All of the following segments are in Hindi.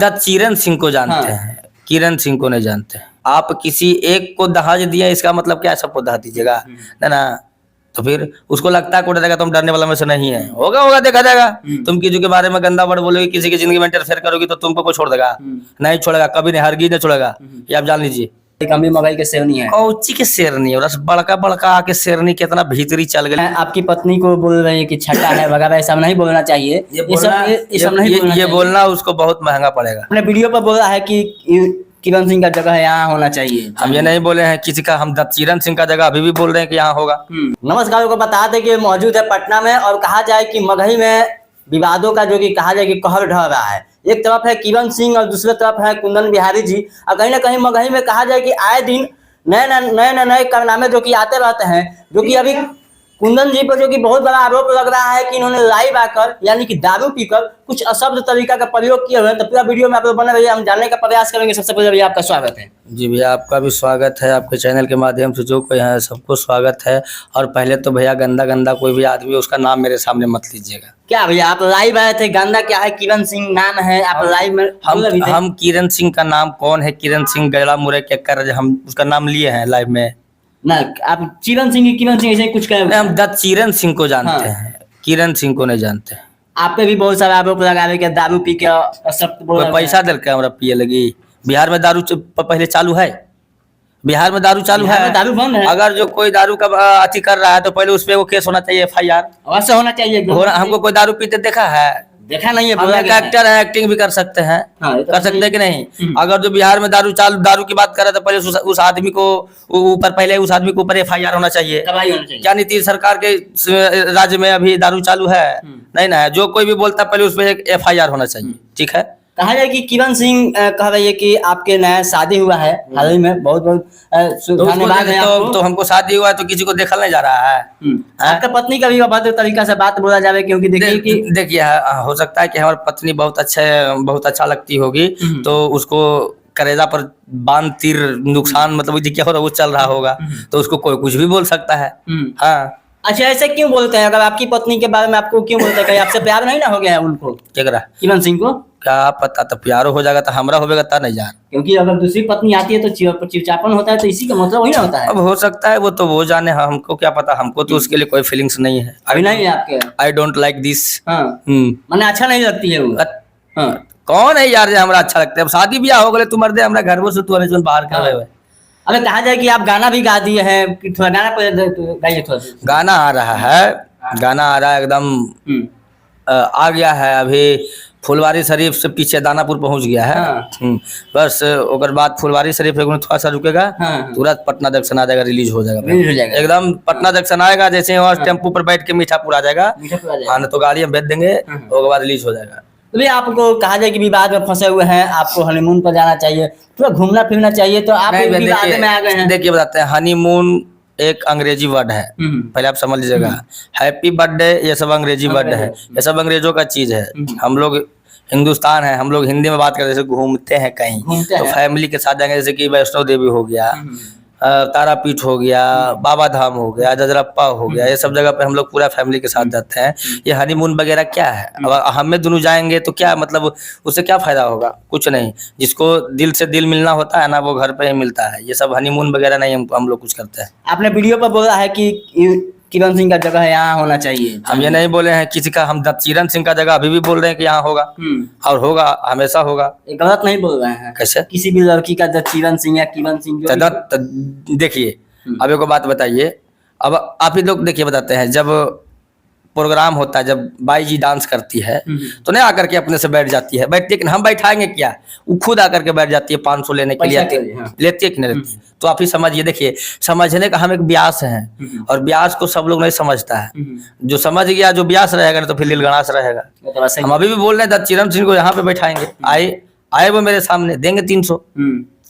दत्त चीरन सिंह को जानते हैं, किरण सिंह को नहीं जानते। आप किसी एक को दहाज दिया, इसका मतलब क्या सबको दहा दीजिएगा? ना, तो फिर उसको लगता है कोई डरेगा, तुम डरने वाला में से नहीं है। होगा होगा, देखा जाएगा। तुम किसी के बारे में गंदा वर्ड बोलोगे, किसी की जिंदगी में इंटरफेयर करोगी तो तुमको कोई छोड़ देगा? नहीं छोड़ेगा, कभी नहीं, हरगिज नहीं छोड़ेगा, ये आप जान लीजिए। कमी मोबाइल के शेरनी है, कौची के शेरनी है, बस बड़का बड़का आके शेरनी कितना भीतरी चल गई। आपकी पत्नी को बोल रही है कि छठा है वगैरह, ऐसा नहीं बोलना चाहिए। ये बोलना उसको बहुत महंगा पड़ेगा। अपने वीडियो पर बोला है कि किरण सिंह का जगह है यहाँ होना चाहिए। हम ये नहीं बोले हैं किसी का, हम दत्त चीरन सिंह का जगह अभी भी बोल रहे हैं कि यहाँ होगा। नमस्कार को बता दें कि मौजूद है पटना में, और कहा जाए कि मगही में विवादों का जो कि कहा जाए कि कहर ढह रहा है। एक तरफ है किरण सिंह और दूसरी तरफ है कुंदन बिहारी जी, और कहीं ना कहीं मगही में कहा जाए कि आए दिन नए कारनामे जो कि आते रहते हैं, जो कि अभी कुंदन जी पर जो कि बहुत बड़ा आरोप लग रहा है कि इन्होंने लाइव आकर यानी कि दारू पीकर कुछ अशब्द तरीका का प्रयोग किए हुए हैं। तो पूरा वीडियो में आप लोग बने रहिए, हम जानने का प्रयास करेंगे। सबसे पहले भैया आपका स्वागत है। जी भैया, आपका भी स्वागत है, आपके चैनल के माध्यम से जो कोई है सबको स्वागत है। और पहले तो भैया गंदा गंदा कोई भी आदमी उसका नाम मेरे सामने मत लीजिएगा। क्या भैया आप लाइव आए थे? गंदा क्या है? किरण सिंह नाम है, आप लाइव में हम किरण सिंह का नाम कौन है? किरण सिंह गैला मुरे के कर हम उसका नाम लिए हैं लाइव में ना। आप किरण सिंह ऐसे कुछ कह रहे? हम दत्त चीरन सिंह को जानते हैं, किरण सिंह को नहीं जानते। आप पे भी बहुत सारा आरोप लगा रहे कि दारू पी के पैसा दे के हमरा पिए लगी। बिहार में दारू पहले चालू है, बिहार में दारू चालू है, दारू बंद है। अगर जो कोई दारू का अति कर रहा है तो पहले उस पे वो केस होना चाहिए, FIR अवश्य होना चाहिए। हमको कोई दारू पीते देखा है? देखा नहीं है। हम एक एक्टर है, एक्टिंग भी कर सकते हैं। कर सकते हैं कि नहीं? अगर जो बिहार में दारू की बात करे तो पहले उस आदमी को ऊपर पहले उस आदमी के ऊपर FIR होना चाहिए। क्या नीतीश सरकार के राज्य में अभी दारू चालू है? नहीं ना है। जो कोई भी बोलता है पहले उस पर एक FIR होना चाहिए। ठीक है। कहा जाए कि किरण सिंह कह रही है कि आपके नया शादी हुआ है हाल ही में, बहुत धन्यवाद है। तो हमको शादी हुआ है तो किसी को देखा नहीं जा रहा है? आपका पत्नी का भी अभद्र तरीका से बात बोला जाए, क्योंकि देखिए हो सकता है कि हमारी पत्नी बहुत अच्छा लगती होगी, तो उसको करेजा पर बांध तीर नुकसान मतलब क्या हो रहा है वो चल रहा होगा, तो उसको कोई कुछ भी बोल सकता है। हाँ, अच्छा ऐसे क्यों बोलते हैं? अगर आपकी पत्नी के बारे में आपको क्यों बोलते हैं? कहीं आपसे प्यार नहीं ना हो गया है उनको? क्या करा किरण सिंह को? क्या पता, तो प्यारो हो जाएगा तो हमरा होगा ता नहीं जान। क्योंकि अगर दूसरी पत्नी आती है तो चिड़चिड़ापन होता है, तो इसी का मतलब वही ना होता है। अब हो सकता है, वो तो वो जाने, हमको क्या पता। हमको तो उसके लिए कोई फीलिंग्स नहीं है अभी। नहीं है आपके? I don't like this. मैंने अच्छा नहीं लगती है वो। कौन है यार जो हमरा अच्छा लगता है? शादी ब्याह हो गए, तू मर्दे हमरा घर से तू बाहर कर रहे। अबे कहा जाए कि आप गाना भी गा दिए हैं, थोड़ा गाना गाइए थोड़ा। गाना आ रहा है एकदम आ गया है। अभी फुलवारी शरीफ से पीछे दानापुर पहुंच गया है। बस ओकर बाद फुलवारी शरीफ थोड़ा सा रुकेगा, तुरंत पटना जंक्शन आ जाएगा, रिलीज हो जाएगा एकदम। पटना जंक्शन आएगा, जैसे वहाँ टेम्पो पर बैठ के मीठापुर आ जाएगा, हाँ तो गाड़ी हम भेज देंगे, उसके बाद रिलीज हो जाएगा। तो आपको कहा जाए कि विवाद में फंसे हुए हैं, आपको हनीमून पर जाना चाहिए, थोड़ा घूमना फिरना चाहिए, तो आप विवाद में आ गए हैं। देखिए बताते हैं, हनीमून एक अंग्रेजी वर्ड है, पहले आप समझ लीजिएगा। हैप्पी बर्थडे ये सब अंग्रेजी वर्ड है, ये सब अंग्रेजों का चीज है। हम लोग हिंदुस्तान है, हम लोग हिंदी में बात करते हैं। जैसे घूमते हैं कहीं तो फैमिली के साथ जाएंगे, जैसे कि वैष्णो देवी हो गया, तारापीठ हो गया, बाबा धाम हो गया, जजरप्पा हो गया, ये सब जगह पे हम लोग पूरा फैमिली के साथ जाते हैं। ये हनीमून वगैरह क्या है? अब हमें दोनों जाएंगे तो क्या मतलब, उससे क्या फायदा होगा? कुछ नहीं। जिसको दिल से दिल मिलना होता है ना, वो घर पे ही मिलता है। ये सब हनीमून वगैरह नहीं हम लोग कुछ करते हैं। आपने वीडियो पर बोला है कि किरण सिंह का जगह है यहाँ होना चाहिए। हम ये नहीं बोले हैं किसी का, हम दत्त चीरन सिंह का जगह अभी भी बोल रहे हैं कि यहाँ होगा, और होगा, हमेशा होगा। गलत नहीं बोल रहे हैं। कैसे? किसी भी लड़की का दत्त चीरन सिंह या किरण सिंह देखिए, अब एक बात बताइए, अब आप ही लोग देखिए बताते हैं, जब प्रोग्राम होता है, जब बाई जी डांस करती है तो नहीं आकर के अपने से बैठ जाती है, बैठती है कि हम बैठाएंगे क्या, वो खुद आकर के बैठ जाती है 500 लेने के लिए। लेती है कि नहीं लेती? तो आप ही समझिए। देखिए, समझने का हम एक ब्यास हैं, और ब्यास को सब लोग नहीं समझता है। जो समझ गया, जो ब्यास रहेगा तो फिर लीलगणास रहेगा। हम अभी भी बोल रहे हैं दत्त चीरन सिंह को यहाँ पे बैठाएंगे। आए वो मेरे सामने, देंगे 300।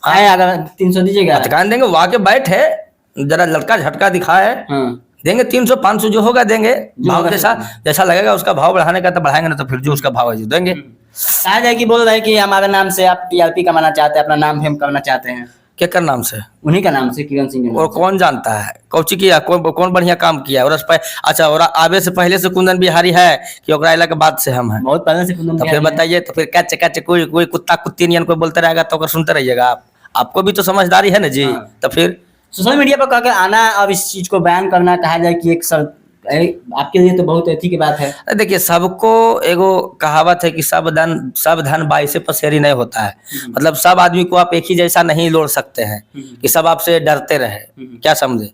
आए अगर 300 दीजिएगा, दुकान देंगे, वहाँ के बैठे जरा लड़का झटका दिखाए, देंगे 300 500 जो होगा देंगे। भाव जैसा लगेगा उसका भाव बढ़ाने का तो बढ़ाएंगे, ना तो फिर जो उसका भाव है जो देंगे। कहा जाए कि बोल रहे हैं कि हमारे नाम से आप TRP कमाना चाहते हैं, अपना नाम फेम करना चाहते हैं। केकर नाम से? उन्हीं का नाम से, किरण सिंह के नाम और से। कौन जानता है कौची किया, कौन बढ़िया काम किया? और अच्छा, और आवे से पहले से कुंदन बिहारी है कि ओकरा अयला के बाद से हम हैं? बहुत पहले से कुंदन तो फिर बिहारी है। बताइए, तो फिर कैच कैच कोई कुत्ता कुत्ती नियन कोई बोलते रहेगा तो ओकर सुनते रहिएगा आप? आपको भी तो समझदारी है ना जी। हाँ। तो फिर सोशल मीडिया पर कहकर आना और इस चीज को बयान करना, कहा जाए कि एक आपके लिए तो बहुत अथी की बात है। देखिए, सबको एगो कहावत है कि सब धन बाई से पसेरी नहीं होता है। मतलब सब आदमी को आप एक ही जैसा नहीं लोड़ सकते हैं कि सब आपसे डरते रहे, क्या समझे?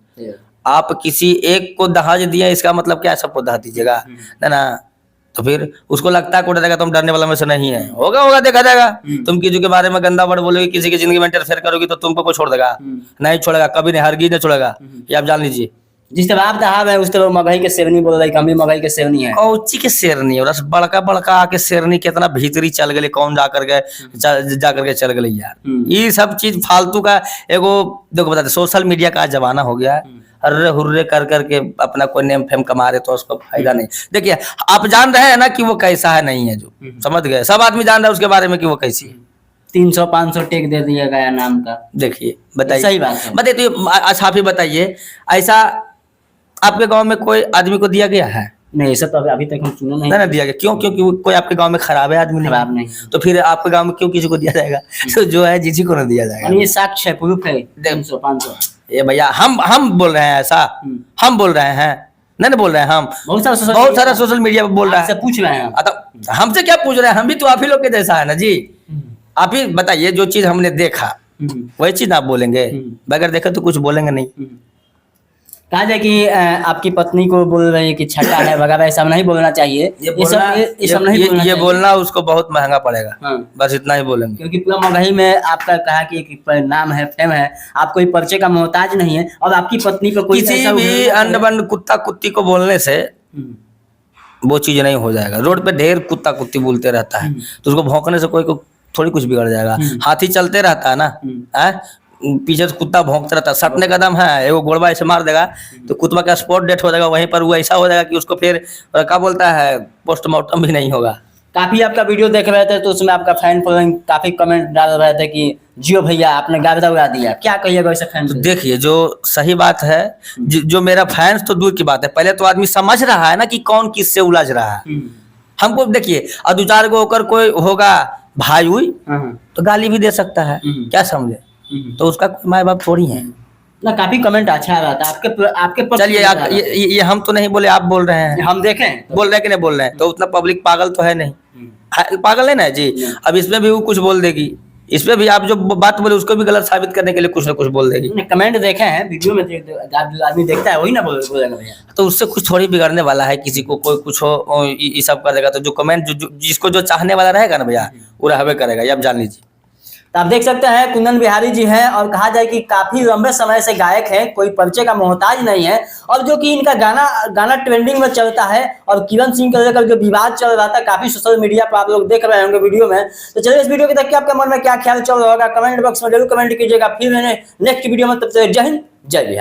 आप किसी एक को दहाज दिए, इसका मतलब क्या सबको दहा दीजिएगा ना? तो फिर उसको लगता है को डरेगा, तुम डरने वाला में से नहीं है। होगा देखा जाएगा। तुम किसी के बारे में गंदा वर्ड बोलोगे, किसी की जिंदगी में इंटरफेयर करोगी तो तुमको कोई छोड़ देगा? नहीं छोड़ेगा, कभी नहीं, हरगिज नहीं छोड़ेगा, ये आप जान लीजिए। जिस तरह आप दहाब है उस तरह मगही के शेरनी बोल रही, हम भी मगही के शेरनी है। कौची के शेरनी है? बस बड़का बड़का आके शेरनी कितना भीतरी चल गए, कौन जा करके चल गए यार। ये सब चीज फालतू का। एगो देखो बताते, सोशल मीडिया का जमाना हो गया है। हर्रे हुर्रे कर करके अपना कोई नेम फेम कमा रहे तो उसको फायदा नहीं। देखिए, आप जान रहे हैं ना कि वो कैसा है, नहीं है, जो समझ गए। सब आदमी जान रहा है उसके बारे में कि वो कैसी है। 300-500 टेक दे दिया गया नाम का। देखिए, बताइए, सही बात है। बताइए तो अच्छा आप ही बताइए, ऐसा आपके गांव में कोई आदमी को दिया गया है? नहीं, ऐसा तो अभी तक हम सुना नहीं। ना दिया गया। क्यों? क्योंकि कोई आपके गांव में खराब है आदमी खराब नहीं। तो फिर आपके गांव में क्यों किसी को दिया जाएगा? तो जो है जिसी को ना दिया जाएगा। और ये साक्ष्य है, प्रूफ है। 300-500 ये भैया हम बोल रहे हैं ऐसा? हम बोल रहे हैं? नहीं बोल रहे हैं हम। बहुत सारा सोशल मीडिया पर बोल रहा है। पूछ रहे हैं। तो हमसे क्या पूछ रहे हैं? हम भी तो आप ही लोग के जैसा है ना जी। आप ही बताइए, जो चीज हमने देखा वही चीज आप बोलेंगे, बगैर देखे तो कुछ बोलेंगे नहीं। कहा जाए कि आपकी पत्नी को बोल रही है कि छठा है वगैरह, ऐसा नहीं बोलना चाहिए। ये बोलना उसको बहुत महंगा पड़ेगा। हाँ। बस इतना ही बोलेंगे। क्योंकि पूरा मगही में आपका कहा कि एक नाम है, फेम है, आप कोई परिचय का मोहताज नहीं है। और आपकी पत्नी को कोई किसी भी अंड बंड कुत्ता कुत्ती को बोलने से वो चीज नहीं हो जाएगा। रोड पे ढेर कुत्ता कुत्ती बोलते रहता है, तो उसको भौंकने से कोई को थोड़ी कुछ बिगड़ जाएगा। हाथी चलते रहता है ना, पीछे से कुत्ता भौंकता रहता है, सटने का दम है, एगो गोड़वा ऐसे मार देगा तो कुत्ता का स्पॉट डेथ हो जाएगा वहीं पर। वो ऐसा हो जाएगा कि उसको फिर क्या बोलता है, पोस्टमार्टम भी नहीं होगा। काफी आपका वीडियो देख रहे थे तो उसमें आपका फैन फॉलोइंग काफी कमेंट डाल रहे थे कि जियो भैया आपने गार्दा उड़ा दिया, क्या कहिएगा वैसे फैन? तो देखिए, जो सही बात है, जो मेरा फैंस तो दूर की बात है, पहले तो आदमी समझ रहा है ना कि कौन किससे उलझ रहा है। हमको देखिए, और 2-4 गो होकर कोई होगा भाई हुई तो गाली भी दे सकता है, क्या समझे? तो उसका कोई माँ बाप थोड़ी है ना। काफी कमेंट अच्छा आ रहा था आपके चलिए, ये हम तो नहीं बोले, आप बोल रहे हैं। हम देखें बोल रहे हैं कि नहीं बोल रहे हैं? तो उतना पब्लिक पागल तो है नहीं, पागल है ना जी। अब इसमें भी वो कुछ बोल देगी, इसमें भी आप जो बात बोले उसको भी गलत साबित करने के लिए कुछ ना कुछ बोल देगी। कमेंट देखे हैं, वीडियो में आदमी देखता है, वही ना बोलेगा भैया। तो उससे कुछ थोड़ी बिगड़ने वाला है। किसी को कोई कुछ हो ये सब कर देगा, तो जो कमेंट जिसको जो चाहने वाला रहेगा ना भैया, वो रहबे करेगा, ये आप जान लीजिए। तो आप देख सकते हैं कुंदन बिहारी जी हैं, और कहा जाए कि काफी लंबे समय से गायक हैं, कोई परिचय का मोहताज नहीं है। और जो कि इनका गाना ट्रेंडिंग में चलता है, और किरण सिंह को लेकर जो विवाद चल रहा था काफी सोशल मीडिया पर आप लोग देख रहे होंगे वीडियो में। तो चलिए, इस वीडियो को देख के आपके मन में क्या ख्याल चल रहा होगा कमेंट बॉक्स में जरूर कमेंट कीजिएगा। फिर मैंने नेक्स्ट वीडियो में, तब तक जय हिंद जय बिहार।